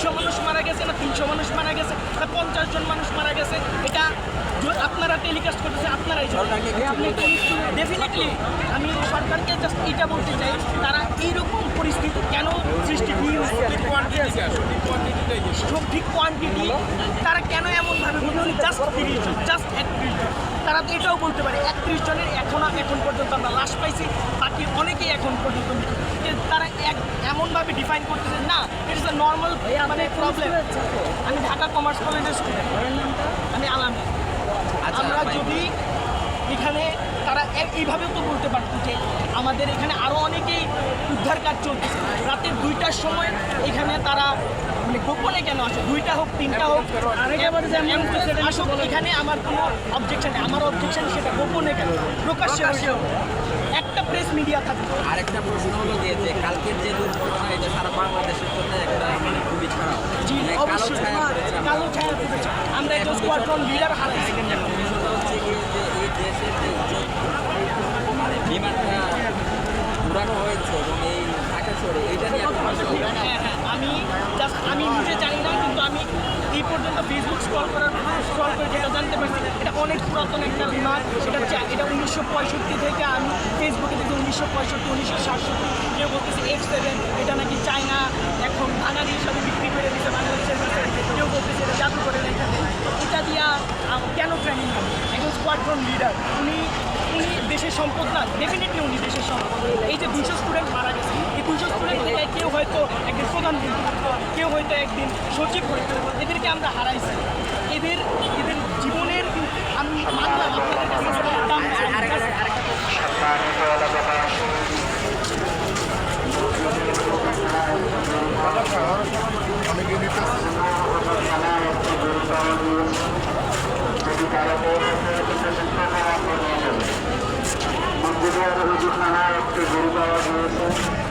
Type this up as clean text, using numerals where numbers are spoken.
200 মানুষ মারা গেছে না 300 মানুষ মারা গেছে না 50 জন মানুষ মারা গেছে, এটা আপনারা টেলিকাস্ট করতেছে, আপনারাই ডেফিনেটলি আমি সরকারকে জাস্ট এটা বলতে চাই, তারা এইরকম পরিস্থিতি কেন সৃষ্টি সঠিক কোয়ান্টিটি তারা কেন এমনভাবে বলছে জাস্ট 30 জন, জাস্ট 31 জন। তারা তো এটাও বলতে পারে 31 জনের এখন পর্যন্ত আমরা লাশ পাইছি, বাকি অনেকেই এখন পর্যন্ত তারা এমনভাবে ডিফাইন করতেছে না, ইট ইস আ নর্মাল মানে প্রবলেম। আমি ঢাকা কমার্স কলেজের স্টুডেন্ট, আমি আলামী। আমরা যদি এখানে তারা এইভাবেও তো বলতে পারতো যে আমাদের এখানে আরও অনেকেই উদ্ধার কাজ চলতেছে, রাতের 2টার সময় এখানে তারা মানে গোপনে কেন আসে, 2টা হোক 3টা হোক আসুক, এখানে আমার কোনো অবজেকশন নেই। আমার অবজেকশন সেটা গোপনে কেন, প্রকাশ্যে আসেও একটা প্রেস মিডিয়া থাকবে। আরেকটা প্রশ্ন হলো যে কালকের যে দুর্ঘটনা, এটা সারা বাংলাদেশের জন্য একটা মানে খুবই খারাপ, জি অবশ্যই কালো ছায়া পড়েছে। আমরা একজন স্কোয়াড্রন লিডার হারাইছি। বিষয়টা হচ্ছে কি যে এই দেশের যে মানে বিমানটা উড়ানো হয়েছে এবং এই ঢাকা শহরে এইটা নিয়ে হ্যাঁ, আমি নিজে জানি না, কিন্তু আমি এই পর্যন্ত ফেসবুক স্ক্রল করে যেটা জানতে পারছি, এটা অনেক পুরাতন একটা বিমান। এটা 1965 থেকে আমি ফেসবুকে দেখি 1965, 1967, কেউ বলতেছে F7, এটা নাকি চায়না এখন বাঙালির সাথে বিক্রি করে দিচ্ছে বাংলাদেশের কাছে, কেউ বলতেছে এটা জাদু করে রেখে দেয়। এটা দিয়া কেন ট্রেনিং হবে? একজন স্কোয়াড্রন লিডার, উনি দেশের সম্পদ না, ডেফিনেটলি উনি দেশের সম্পদ। এই যে 200 স্টুডেন্ট মারা গেছে, এই 200 স্টুডেন্ট থেকে কেউ হয়তো একদিন প্রধানমন্ত্রী, কেউ হয়তো একদিন সচিব হয়তো, এদেরকে আমরা হারাইছি। এদের জীবনের আমি মানলাম আপনাদের কাছে দাম একটি গরু পাওয়া গিয়েছে।